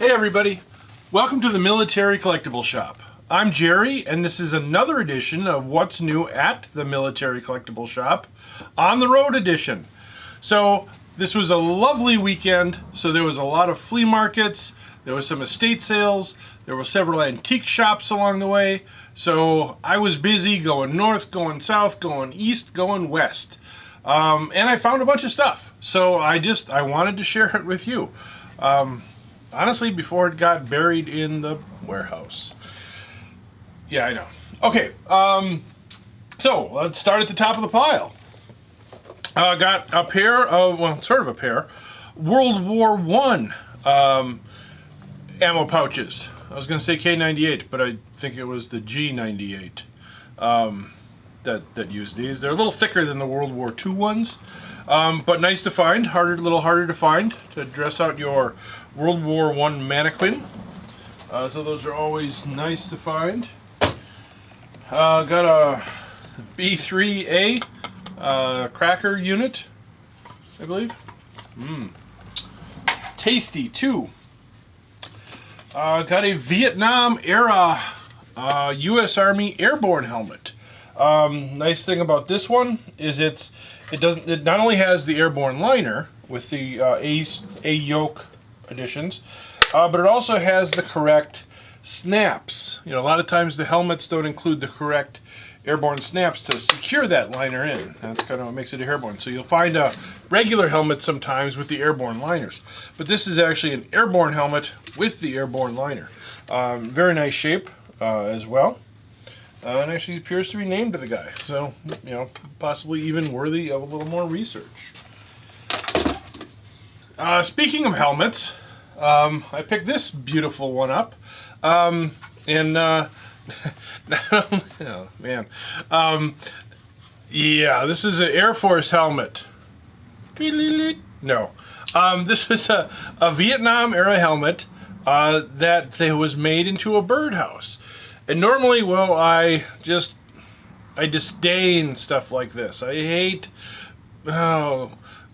Hey everybody, welcome to the Military Collectible Shop. I'm Jerry, and this is another edition of What's New at the Military Collectible Shop, on the road edition. So this was a lovely weekend, so there was a lot of flea markets, there was some estate sales, there were several antique shops along the way, so I was busy going north, going south, going east, going west. And I found a bunch of stuff, so I wanted to share it with you. Honestly, before it got buried in the warehouse. Yeah, I know. Okay, so let's start at the top of the pile. Got a pair of, well, sort of a pair, World War I ammo pouches. I was going to say K98, but I think it was the G98 that used these. They're a little thicker than the World War II ones, but nice to find, a little harder to find to dress out your World War I mannequin. So those are always nice to find. Got a B3A cracker unit, I believe. Tasty too. Got a Vietnam era U.S. Army airborne helmet. Nice thing about this one is it not only has the airborne liner with the A yoke additions, but it also has the correct snaps. You know, a lot of times the helmets don't include the correct airborne snaps to secure that liner in. That's kind of what makes it airborne. So you'll find a regular helmet sometimes with the airborne liners, but this is actually an airborne helmet with the airborne liner. Very nice shape as well. And actually appears to be named to the guy, so, you know, possibly even worthy of a little more research. Speaking of helmets, I picked this beautiful one up, and oh man, yeah, this is an Air Force helmet. No, this was a Vietnam era helmet that was made into a birdhouse. And normally, well, I disdain stuff like this. I hate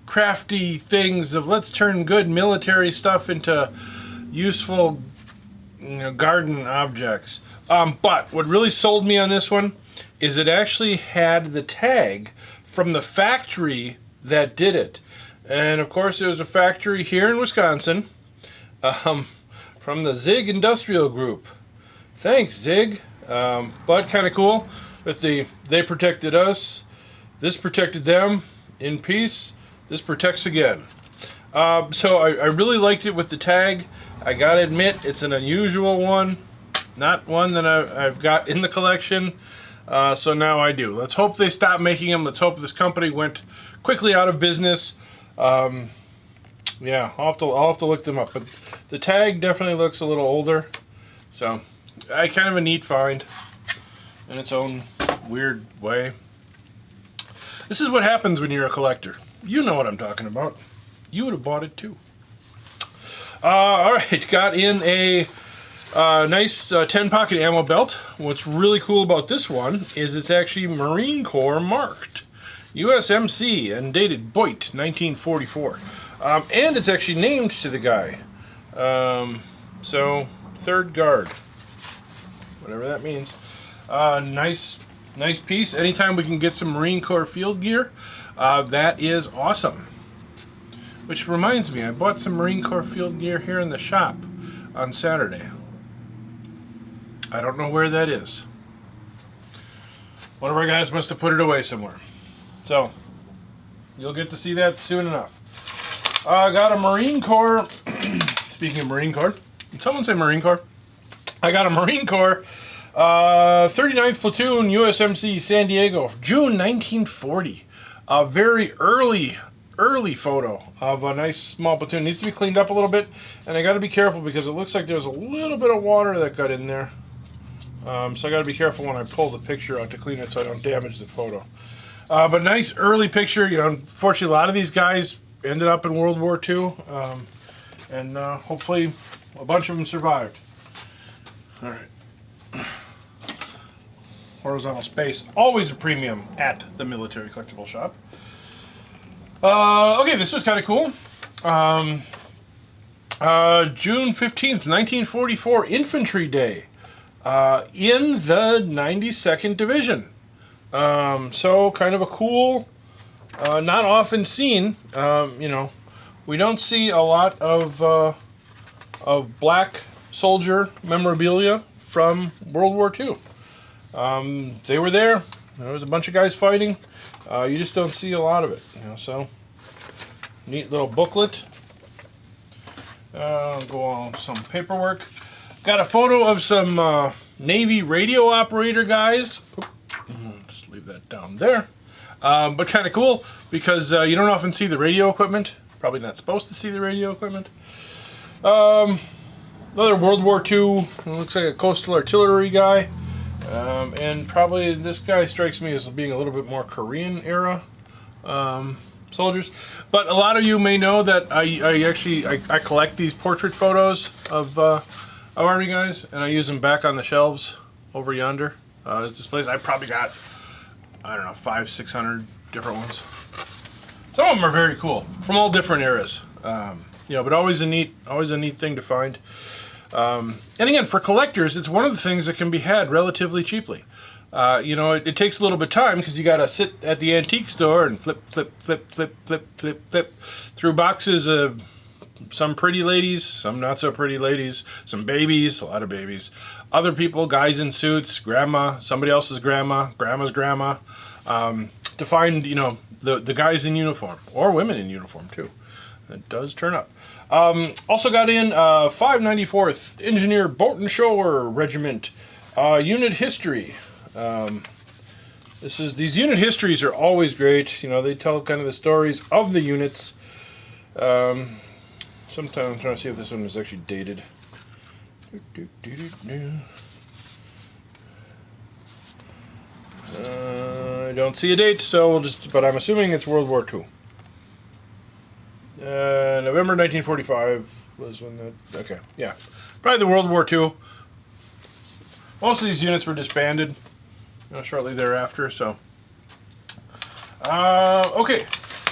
crafty things of let's turn good military stuff into useful, you know, garden objects. But what really sold me on this one is it actually had the tag from the factory that did it. And of course, there was a factory here in Wisconsin from the Zig Industrial Group. Thanks, Zig. But kind of cool with they protected us, this protected them, in peace, this protects again. So I really liked it with the tag. I gotta admit, it's an unusual one, not one that I've got in the collection, so now I do. Let's hope they stop making them. Let's hope this company went quickly out of business. Yeah, I'll have to look them up, but the tag definitely looks a little older, so kind of a neat find in its own weird way. This is what happens when you're a collector. You know what I'm talking about. You would have bought it too. Alright, got in a nice 10-pocket ammo belt. What's really cool about this one is it's actually Marine Corps marked. USMC and dated Boyd, 1944. And it's actually named to the guy. So, 3rd Guard. Whatever that means. Nice piece. Anytime we can get some Marine Corps field gear, that is awesome. Which reminds me, I bought some Marine Corps field gear here in the shop on Saturday. I don't know where that is. One of our guys must have put it away somewhere. So, you'll get to see that soon enough. I got a Marine Corps, speaking of Marine Corps, did someone say Marine Corps? I got a Marine Corps 39th Platoon USMC San Diego, June 1940. A very early photo of a nice small platoon. Needs to be cleaned up a little bit, and I got to be careful because it looks like there's a little bit of water that got in there. So I got to be careful when I pull the picture out to clean it so I don't damage the photo. But nice early picture. You know, unfortunately, a lot of these guys ended up in World War II, and hopefully a bunch of them survived. All right. Horizontal space, always a premium at the Military Collectible Shop. Okay, this was kind of cool. June 15th, 1944, Infantry Day, in the 92nd Division. So kind of a cool, not often seen, you know, we don't see a lot of black soldier memorabilia from World War II. They were there. There was a bunch of guys fighting. You just don't see a lot of it, you know. So neat little booklet. Go on some paperwork. Got a photo of some Navy radio operator guys. Just leave that down there. But kind of cool because you don't often see the radio equipment. Probably not supposed to see the radio equipment. Another World War II. Looks like a coastal artillery guy. And probably this guy strikes me as being a little bit more Korean era soldiers. But a lot of you may know that I collect these portrait photos of Army guys, and I use them back on the shelves over yonder as displays. I probably got, I don't know, 500-600 different ones. Some of them are very cool from all different eras. You know, but always a neat thing to find. And again, for collectors, it's one of the things that can be had relatively cheaply. You know, it takes a little bit of time because you got to sit at the antique store and flip through boxes of some pretty ladies, some not so pretty ladies, some babies, a lot of babies, other people, guys in suits, grandma, somebody else's grandma, grandma's grandma, to find, you know, the guys in uniform, or women in uniform too. It does turn up. Also got in 594th Engineer Bolton Shower Regiment unit history. These unit histories are always great. You know, they tell kind of the stories of the units. Sometimes I'm trying to see if this one is actually dated. I don't see a date, so we'll just. But I'm assuming it's World War II. November 1945 was when that. Okay, yeah, probably the World War II. Most of these units were disbanded, you know, shortly thereafter. So, okay,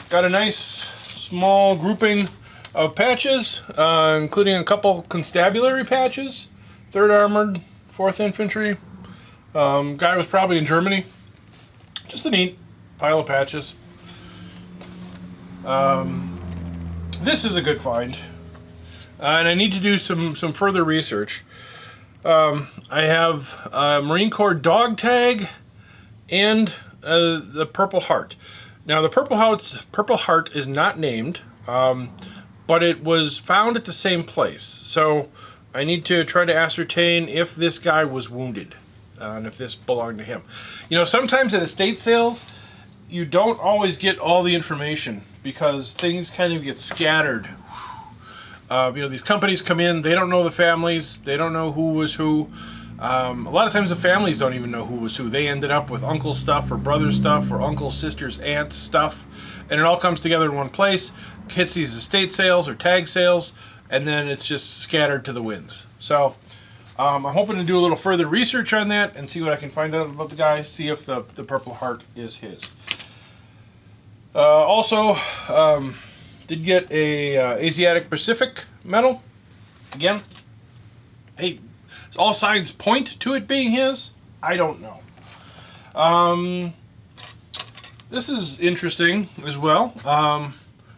got a nice small grouping of patches, including a couple constabulary patches. 3rd Armored, 4th Infantry. Guy was probably in Germany. Just a neat pile of patches. This is a good find, and I need to do some further research. I have a Marine Corps dog tag and the Purple Heart. Now the Purple Heart is not named, but it was found at the same place. So I need to try to ascertain if this guy was wounded and if this belonged to him. You know, sometimes at estate sales, you don't always get all the information because things kind of get scattered. You know, these companies come in, they don't know the families, they don't know who was who. A lot of times the families don't even know who was who. They ended up with uncle stuff or brother stuff or uncle, sisters, aunts stuff, and it all comes together in one place, hits these estate sales or tag sales, and then it's just scattered to the winds. So I'm hoping to do a little further research on that and see what I can find out about the guy, see if the Purple Heart is his. Also, did get a Asiatic Pacific medal. Again, hey, all signs point to it being his. I don't know. This is interesting as well.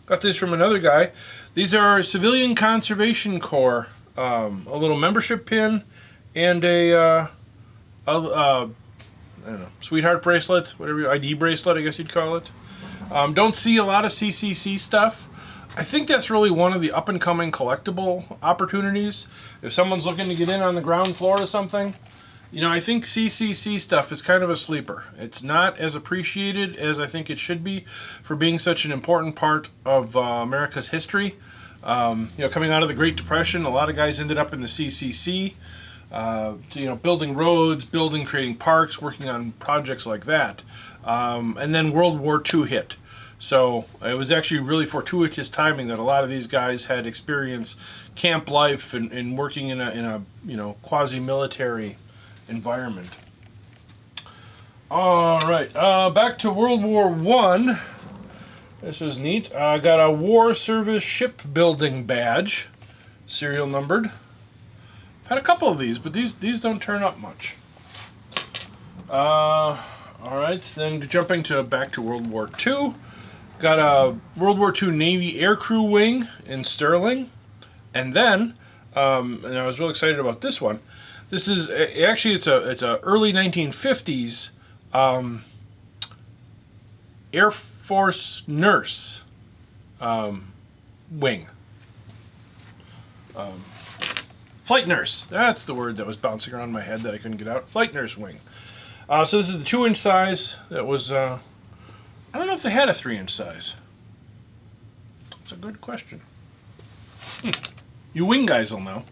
Got this from another guy. These are Civilian Conservation Corps. A little membership pin and a I don't know, sweetheart bracelet, whatever, ID bracelet, I guess you'd call it. Don't see a lot of CCC stuff. I think that's really one of the up-and-coming collectible opportunities. If someone's looking to get in on the ground floor or something, you know, I think CCC stuff is kind of a sleeper. It's not as appreciated as I think it should be for being such an important part of America's history. You know, coming out of the Great Depression, a lot of guys ended up in the CCC, you know, building roads, creating parks, working on projects like that. And then World War II hit. So it was actually really fortuitous timing that a lot of these guys had experienced camp life and working in a you know, quasi-military environment. All right, back to World War I. This was neat. I got a War Service Shipbuilding badge. serial numbered. I've had a couple of these, but these don't turn up much. All right, then jumping back to World War II. Got a World War II Navy aircrew wing in sterling, and then, and I was real excited about this one. This is actually it's a early 1950s Air Force nurse wing. Flight nurse. That's the word that was bouncing around my head that I couldn't get out. Flight nurse wing. So this is the 2-inch size. That was I don't know if they had a 3-inch size. That's a good question. You wing guys will know.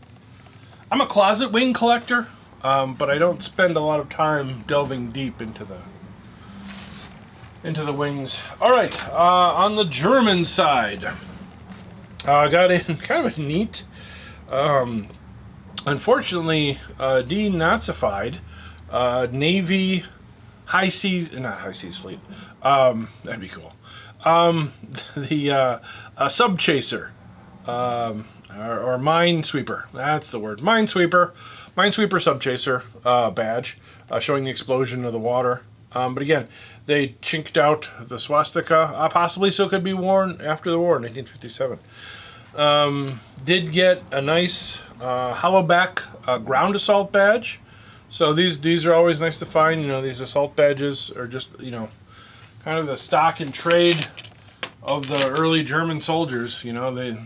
I'm a closet wing collector, but I don't spend a lot of time delving deep into the wings. All right, on the German side, I got in kind of a neat, unfortunately denazified Navy high seas, not high seas fleet. That'd be cool. The sub chaser, or minesweeper. That's the word. Minesweeper sub chaser badge, showing the explosion of the water. But again, they chinked out the swastika, possibly so it could be worn after the war in 1957. Did get a nice hollow back ground assault badge. So these are always nice to find. You know, these assault badges are just, you know, kind of the stock and trade of the early German soldiers. You know, they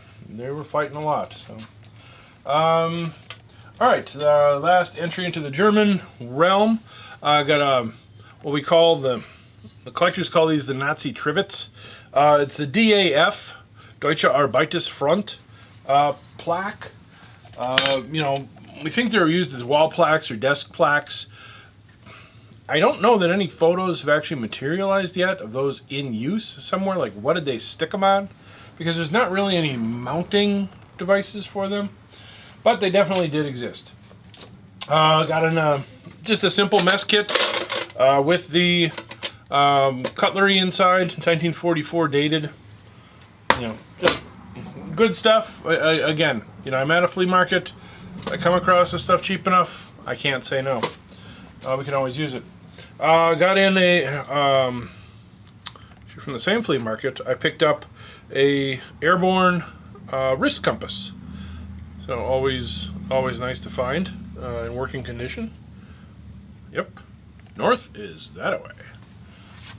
were fighting a lot. So, all right, the last entry into the German realm. I got what we call the collectors call these the Nazi trivets. It's the DAF, Deutsche Arbeitersfront plaque. You know, we think they're used as wall plaques or desk plaques. I don't know that any photos have actually materialized yet of those in use somewhere. Like, what did they stick them on? Because there's not really any mounting devices for them, but they definitely did exist. Got in just a simple mess kit with the cutlery inside, 1944 dated. You know, just good stuff. Again, you know, I'm at a flea market. I come across this stuff cheap enough, I can't say no. We can always use it. Got in from the same flea market, I picked up a airborne wrist compass. So always nice to find in working condition. Yep, north is that way.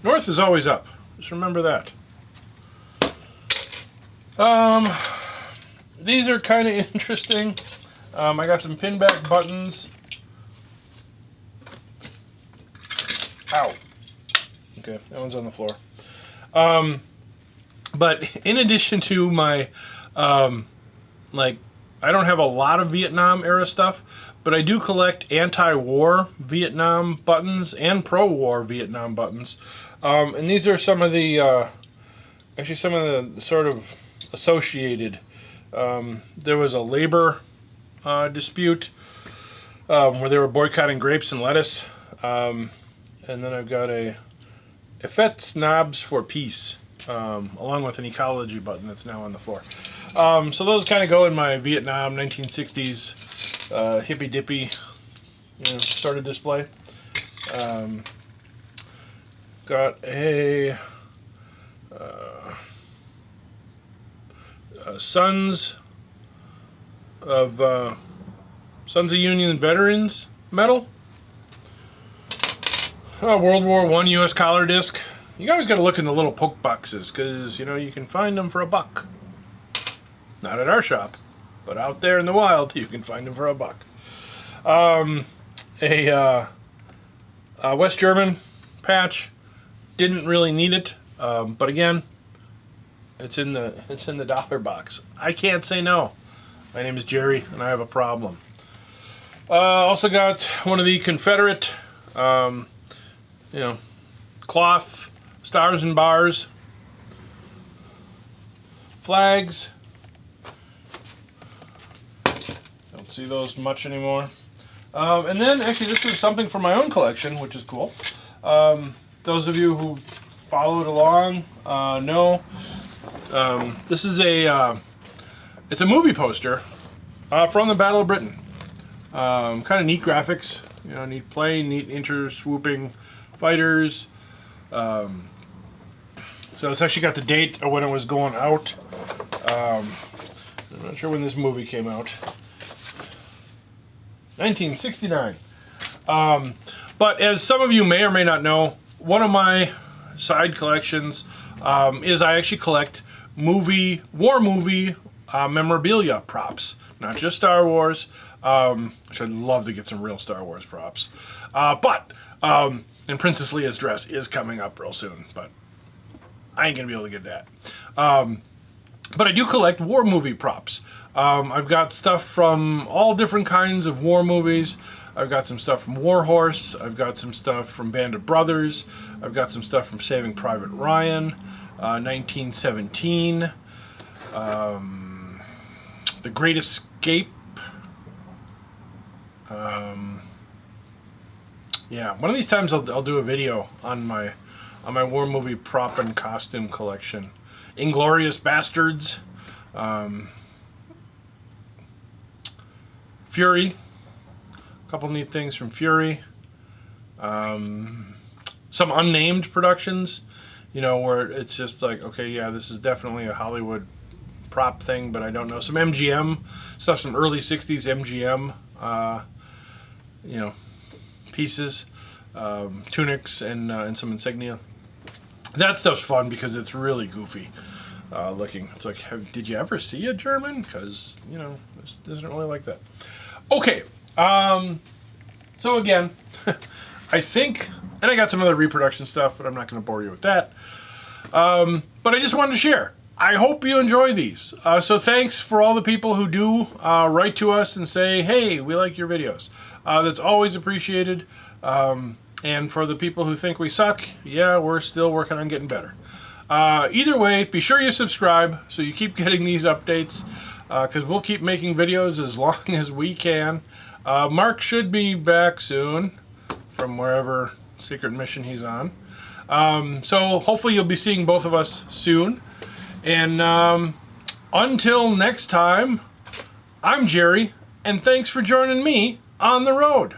North is always up, just remember that. These are kind of interesting. I got some pinback buttons. Ow. Okay, that one's on the floor. But in addition to my, like, I don't have a lot of Vietnam era stuff, but I do collect anti-war Vietnam buttons and pro-war Vietnam buttons. And these are some of the, actually some of the sort of associated. There was a labor dispute where they were boycotting grapes and lettuce. And then I've got a Effet Snobs for Peace, along with an ecology button that's now on the floor. So those kind of go in my Vietnam 1960s hippy-dippy, you know, sort of display. Got a Sons of Union Veterans medal. World War I U.S. collar disc. You always got to look in the little poke boxes because, you know, you can find them for $1. Not at our shop, but out there in the wild, you can find them for $1. A West German patch. Didn't really need it, but again, it's in the dollar box. I can't say no. My name is Jerry, and I have a problem. Also got one of the Confederate, you know, cloth stars and bars, flags. Don't see those much anymore. And then, actually, this is something from my own collection, which is cool. Those of you who followed along know this is it's a movie poster from the Battle of Britain. Kind of neat graphics, you know, neat plane, neat inter-swooping fighters. So it's actually got the date of when it was going out. I'm not sure when this movie came out. 1969. But as some of you may or may not know, one of my side collections is I actually collect war movie memorabilia props. Not just Star Wars, which I'd love to get some real Star Wars props. And Princess Leia's dress is coming up real soon, but I ain't gonna be able to get that. But I do collect war movie props. I've got stuff from all different kinds of war movies. I've got some stuff from War Horse. I've got some stuff from Band of Brothers. I've got some stuff from Saving Private Ryan, 1917, The Great Escape. Yeah, one of these times I'll do a video on my war movie prop and costume collection. Inglorious Bastards, Fury, a couple neat things from Fury, some unnamed productions, you know, where it's just like, okay, yeah, this is definitely a Hollywood prop thing, but I don't know. Some MGM stuff, some early 60s MGM, you know, pieces, tunics, and some insignia. That stuff's fun because it's really goofy looking. It's like, did you ever see a German? Because, you know, this isn't really like that. Okay, so again, I think, and I got some other reproduction stuff, but I'm not going to bore you with that. But I just wanted to share. I hope you enjoy these. So thanks for all the people who do write to us and say, hey, we like your videos. That's always appreciated. And for the people who think we suck, yeah, we're still working on getting better. Either way, be sure you subscribe so you keep getting these updates, because we'll keep making videos as long as we can. Mark should be back soon from wherever secret mission he's on. So hopefully you'll be seeing both of us soon. And until next time, I'm Jerry, and thanks for joining me on the road.